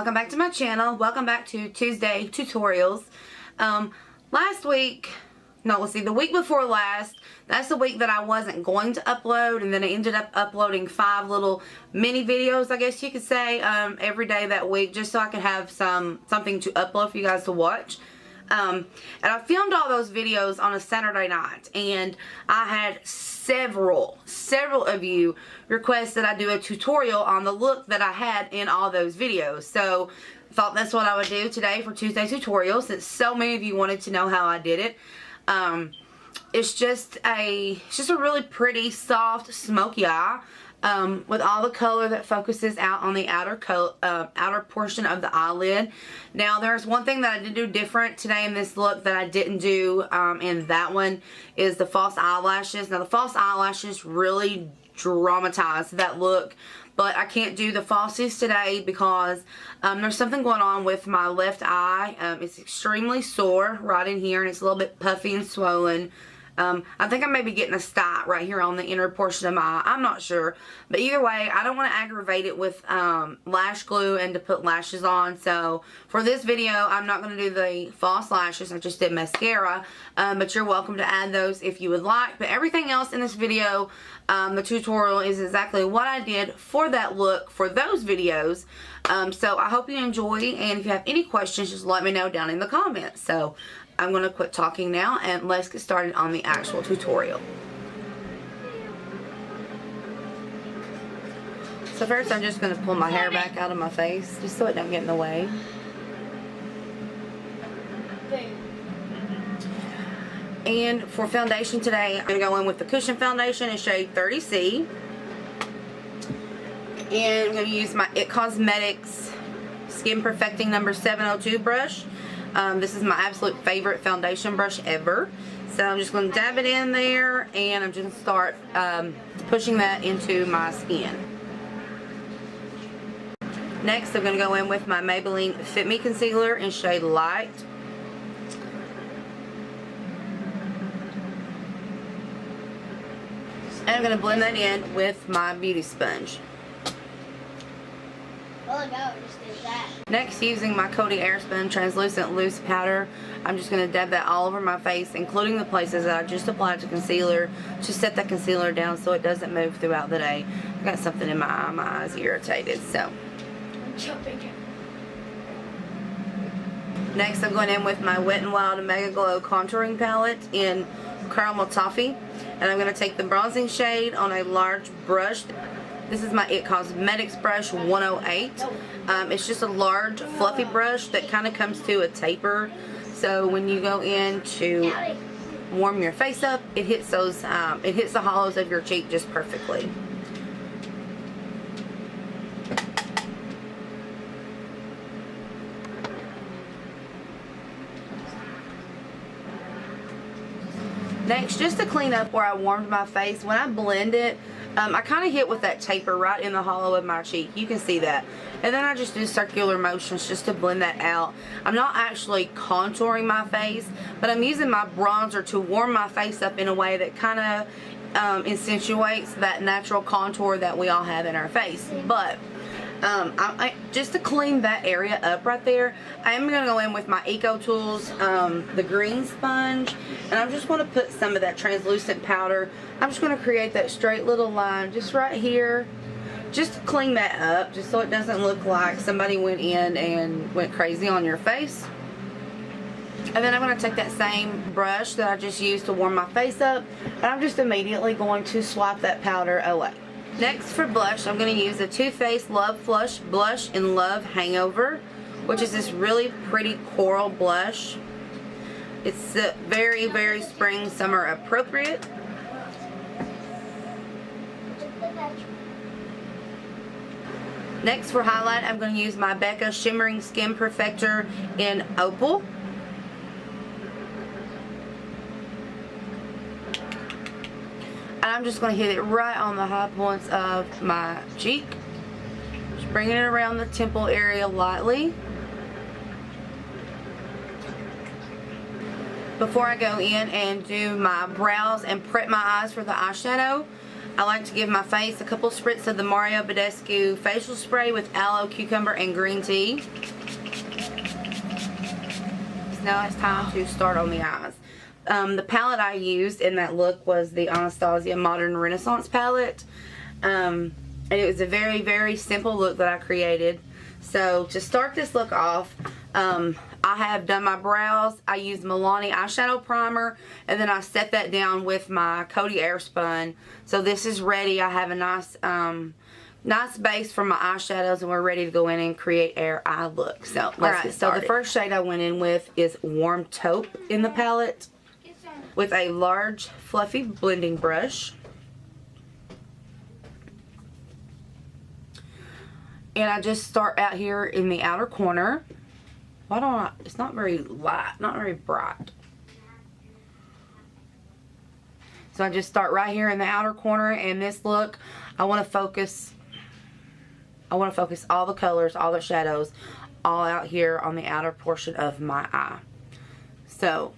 welcome back to my channel. Welcome back to Tuesday tutorials. Last week, no, let's see, the week before last, that's the week that I wasn't going to upload, and then I ended up uploading 5 little mini videos, I guess you could say, every day that week, just so I could have something to upload for you guys to watch. And I filmed all those videos on a Saturday night, and I had several of you request that I do a tutorial on the look that I had in all those videos. So I thought that's what I would do today for Tuesday tutorials, since so many of you wanted to know how I did it. It's just a really pretty soft smoky eye. With all the color that focuses out on the outer portion of the eyelid. Now, there's one thing that I did do different today in this look that I didn't do in that one, is the false eyelashes. Now, the false eyelashes really dramatize that look, but I can't do the falsies today because there's something going on with my left eye. It's extremely sore right in here, and it's a little bit puffy and swollen. I think I may be getting a sty right here on the inner portion of my eye. I'm not sure. But either way, I don't want to aggravate it with lash glue and to put lashes on. So for this video, I'm not going to do the false lashes. I just did mascara. But you're welcome to add those if you would like. But everything else in this video, the tutorial, is exactly what I did for that look for those videos. So I hope you enjoy. And if you have any questions, just let me know down in the comments. So I'm going to quit talking now, and let's get started on the actual tutorial. So first, I'm just going to pull my hair back out of my face, just so it don't get in the way. And for foundation today, I'm going to go in with the Cushion Foundation in shade 30C. And I'm going to use my It Cosmetics Skin Perfecting number 702 brush. This is my absolute favorite foundation brush ever. So I'm just going to dab it in there, and I'm just going to start pushing that into my skin. Next, I'm going to go in with my Maybelline Fit Me Concealer in shade Light. And I'm going to blend that in with my beauty sponge. Next, using my Coty Airspun Translucent Loose Powder, I'm just going to dab that all over my face, including the places that I just applied to concealer, to set that concealer down so it doesn't move throughout the day. I got something in my eye, my eye's irritated, so. Next, I'm going in with my Wet n Wild Mega Glow Contouring Palette in Caramel Toffee, and I'm going to take the bronzing shade on a large brush. This is my It Cosmetics brush 108. It's just a large fluffy brush that kind of comes to a taper. So when you go in to warm your face up, it hits those, it hits the hollows of your cheek just perfectly. Next, just to clean up where I warmed my face, when I blend it, I kind of hit with that taper right in the hollow of my cheek. You can see that. And then I just do circular motions just to blend that out. I'm not actually contouring my face, but I'm using my bronzer to warm my face up in a way that kind of accentuates that natural contour that we all have in our face. But just to clean that area up right there, I am going to go in with my Eco Tools, the green sponge, and I'm just going to put some of that translucent powder. I'm just going to create that straight little line just right here, just to clean that up, just so it doesn't look like somebody went in and went crazy on your face. And then I'm going to take that same brush that I just used to warm my face up, and I'm just immediately going to swipe that powder away. Next, for blush, I'm going to use the Too Faced Love Flush Blush in Love Hangover, which is this really pretty coral blush. It's very, very spring, summer appropriate. Next, for highlight, I'm going to use my Becca Shimmering Skin Perfector in Opal. And I'm just going to hit it right on the high points of my cheek. Just bringing it around the temple area lightly. Before I go in and do my brows and prep my eyes for the eyeshadow, I like to give my face a couple spritz of the Mario Badescu facial spray with aloe, cucumber, and green tea. So now it's time to start on the eyes. The palette I used in that look was the Anastasia Modern Renaissance palette. And it was a very, very simple look that I created. So to start this look off, I have done my brows. I used Milani eyeshadow primer, and then I set that down with my Coty Airspun. So this is ready. I have a nice nice base for my eyeshadows, and we're ready to go in and create our eye look. So let's get started. So the first shade I went in with is Warm Taupe in the palette with a large fluffy blending brush. And I just start out here in the outer corner. Why don't I? It's not very light, not very bright. So I just start right here in the outer corner, and this look, I want to focus all the colors, all the shadows, all out here on the outer portion of my eye. So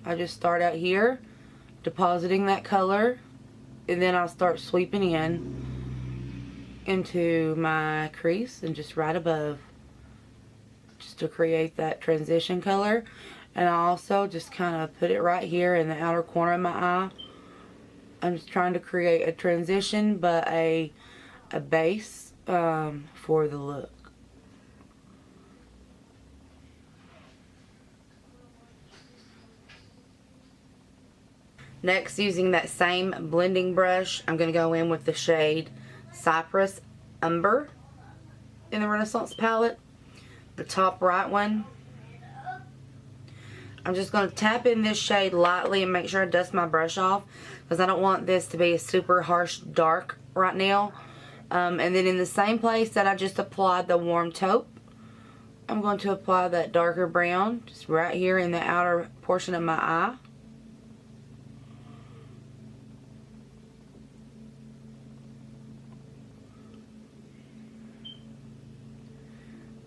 I just start out here, depositing that color, and then I'll start sweeping in into my crease and just right above, just to create that transition color. And I also just kind of put it right here in the outer corner of my eye. I'm just trying to create a transition, but a base for the look. Next, using that same blending brush, I'm going to go in with the shade Cypress Umber in the Renaissance palette, the top right one. I'm just going to tap in this shade lightly and make sure I dust my brush off, because I don't want this to be a super harsh dark right now. And then in the same place that I just applied the Warm Taupe, I'm going to apply that darker brown just right here in the outer portion of my eye.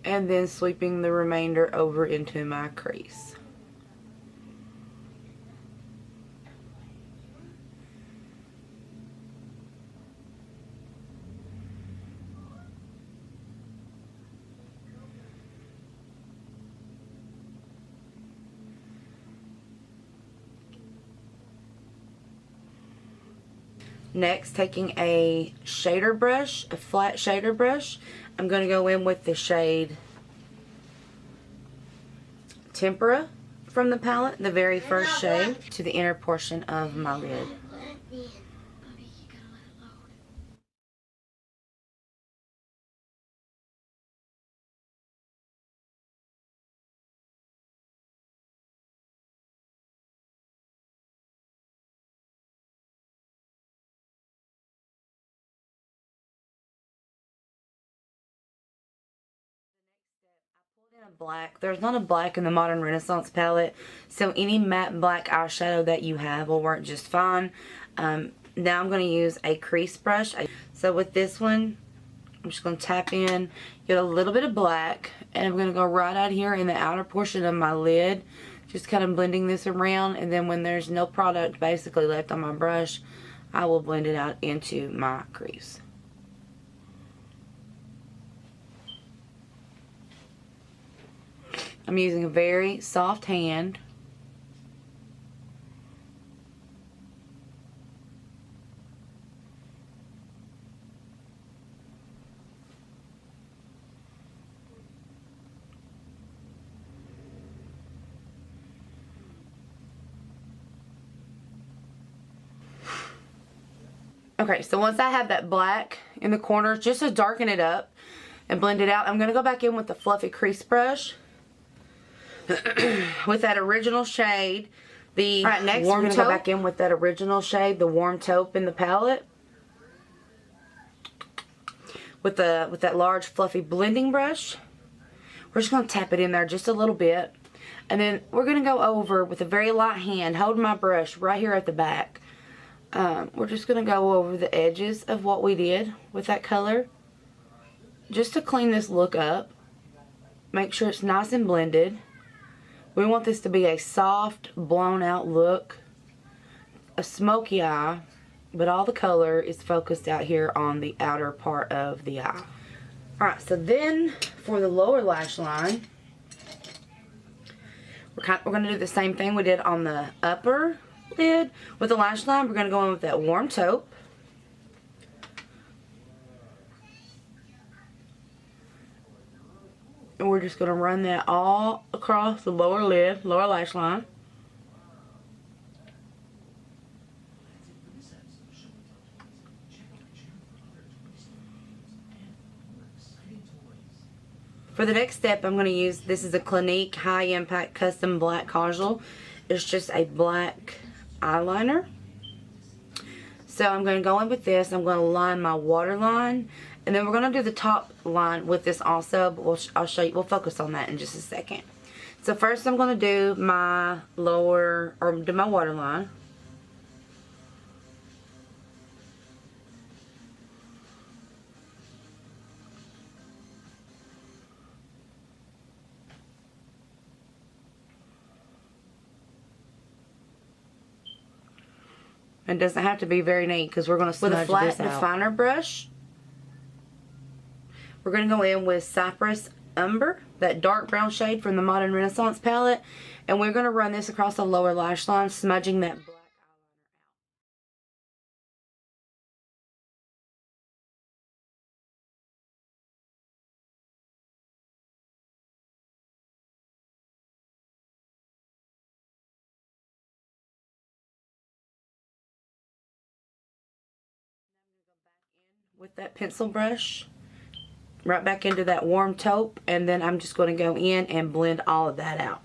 And then sweeping the remainder over into my crease. Next, taking a shader brush, a flat shader brush, I'm going to go in with the shade Tempera from the palette, the very first shade, to the inner portion of my lid. Black. There's not a black in the Modern Renaissance palette, so any matte black eyeshadow that you have will work just fine. Now I'm going to use a crease brush. So with this one, I'm just going to tap in, get a little bit of black, and I'm going to go right out here in the outer portion of my lid, just kind of blending this around, and then when there's no product basically left on my brush, I will blend it out into my crease. I'm using a very soft hand. Okay, so once I have that black in the corners, just to darken it up and blend it out, I'm going to go back in with the fluffy crease brush. With that original shade, the Warm Taupe. We're going to go back in with that original shade, the Warm Taupe in the palette. With that large fluffy blending brush. We're just going to tap it in there just a little bit. And then we're going to go over with a very light hand, holding my brush right here at the back. We're just going to go over the edges of what we did with that color. Just to clean this look up. Make sure it's nice and blended. We want this to be a soft, blown out look. a smoky eye, but all the color is focused out here on the outer part of the eye. Alright, so then for the lower lash line, we're going to do the same thing we did on the upper lid. With the lash line, we're going to go in with that warm taupe. And we're just going to run that all across the lower lid, lower lash line. For the next step, I'm going to use, this is a Clinique High Impact Custom Black Kajal. It's just a black eyeliner. So I'm going to go in with this. I'm going to line my waterline. And then we're going to do the top line with this also. But I'll show you, we'll focus on that in just a second. So first I'm going to do my lower, or do my waterline. It doesn't have to be very neat because we're going to smudge this out. With a flat definer brush, we're going to go in with Cypress Umber, that dark brown shade from the Modern Renaissance palette, and we're going to run this across the lower lash line, smudging that black with that pencil brush, right back into that warm taupe, and then I'm just going to go in and blend all of that out.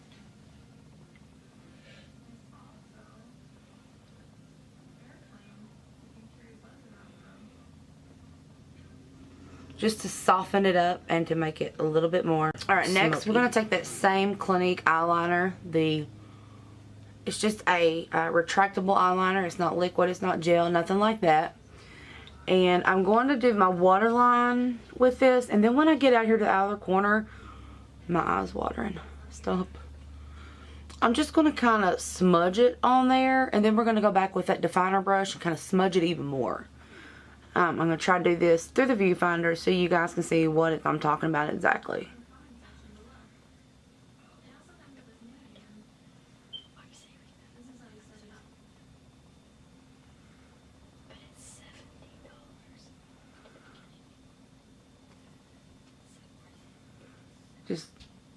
Just to soften it up and to make it a little bit more Alright, next we're going to take that same Clinique eyeliner. It's just a retractable eyeliner. It's not liquid, it's not gel, nothing like that. And I'm going to do my waterline with this. And then when I get out here to the outer corner, my eye's watering. Stop. I'm just going to kind of smudge it on there. And then we're going to go back with that definer brush and kind of smudge it even more. I'm going to try to do this through the viewfinder so you guys can see what I'm talking about exactly.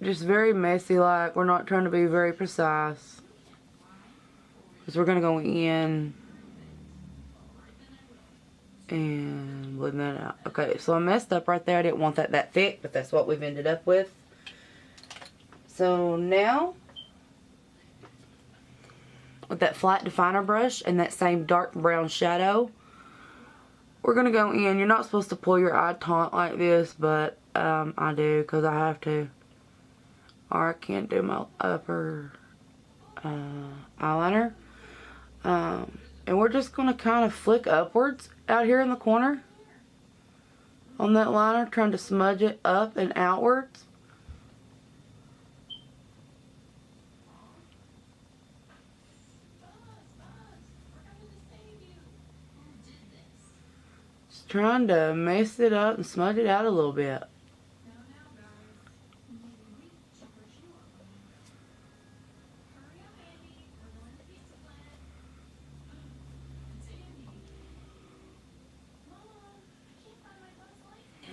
Just very messy, like we're not trying to be very precise. Because we're going to go in and blend that out. Okay, so I messed up right there. I didn't want that thick, but that's what we've ended up with. So now, with that flat definer brush and that same dark brown shadow, we're going to go in. You're not supposed to pull your eye taut like this, but I do because I have to. Or I can't do my upper eyeliner. And we're just going to kind of flick upwards out here in the corner on that liner, trying to smudge it up and outwards. Just trying to mess it up and smudge it out a little bit.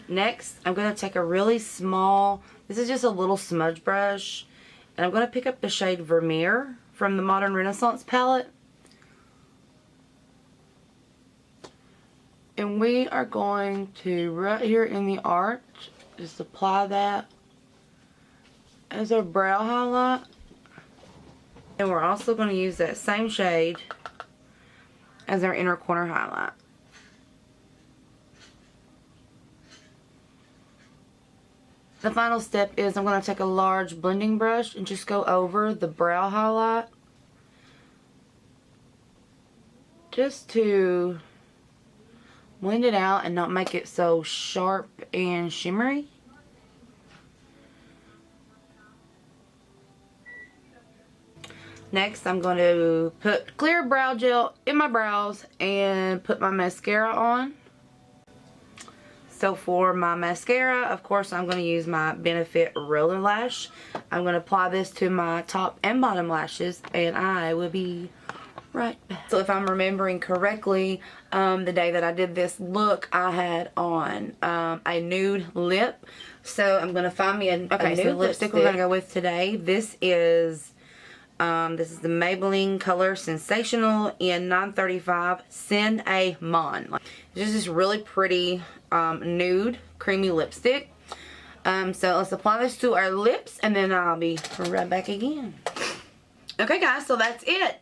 Next, I'm going to take a really small, this is just a little smudge brush, and I'm going to pick up the shade Vermeer from the Modern Renaissance palette. And we are going to, right here in the arch, just apply that as our brow highlight. And we're also going to use that same shade as our inner corner highlight. The final step is I'm going to take a large blending brush and just go over the brow highlight. Just to blend it out and not make it so sharp and shimmery. Next, I'm going to put clear brow gel in my brows and put my mascara on. So for my mascara, of course, I'm going to use my Benefit Roller Lash. I'm going to apply this to my top and bottom lashes, and I will be right back. So if I'm remembering correctly, the day that I did this look, I had on a nude lip. So I'm going to find me a nude lipstick we're going to go with today. This is the Maybelline Color Sensational in 935 Cinnamon. This is really pretty nude creamy lipstick. So let's apply this to our lips, and then I'll be right back again. Okay guys, so that's it.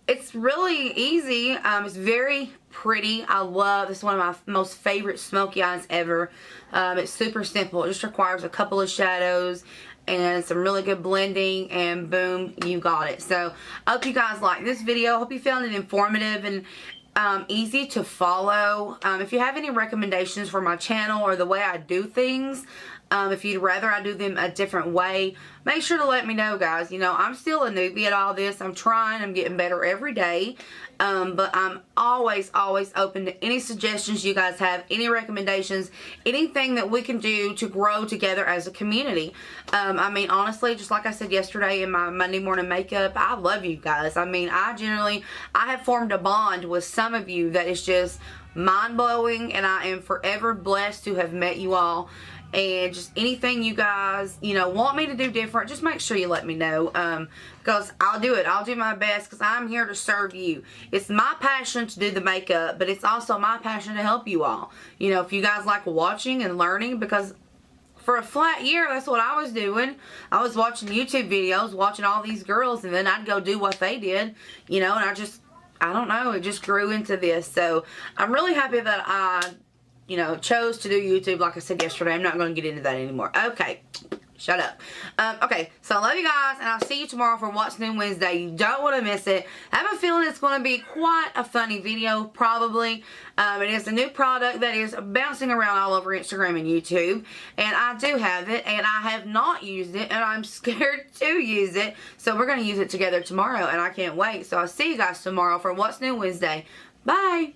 It's really easy. It's very pretty. I love this. Is one of my most favorite smoky eyes ever. It's super simple. It just requires a couple of shadows and some really good blending, and boom, you got it. So I hope you guys like this video. I hope you found it informative and easy to follow. If you have any recommendations for my channel or the way I do things, if you'd rather I do them a different way, make sure to let me know, guys. You know, I'm still a newbie at all this. I'm trying. I'm getting better every day. But I'm always open to any suggestions you guys have, any recommendations, anything that we can do to grow together as a community. I mean, honestly, just like I said yesterday in my Monday morning makeup, I love you guys. I mean, I have formed a bond with some of you that is just mind-blowing, and I am forever blessed to have met you all. And just anything you guys, you know, want me to do different, just make sure you let me know. Because I'll do it. I'll do my best, because I'm here to serve you. It's my passion to do the makeup, but it's also my passion to help you all. You know, if you guys like watching and learning, because for a flat year, that's what I was doing. I was watching YouTube videos, watching all these girls, and then I'd go do what they did, you know, and I don't know, it just grew into this. So I'm really happy that I, you know, chose to do YouTube. Like I said yesterday, I'm not going to get into that anymore. Okay, shut up. Okay, so I love you guys, and I'll see you tomorrow for What's New Wednesday. You don't want to miss it. I have a feeling it's going to be quite a funny video, probably. It is a new product that is bouncing around all over Instagram and YouTube, and I do have it, and I have not used it, and I'm scared to use it. So we're going to use it together tomorrow, and I can't wait. So I'll see you guys tomorrow for What's New Wednesday. Bye!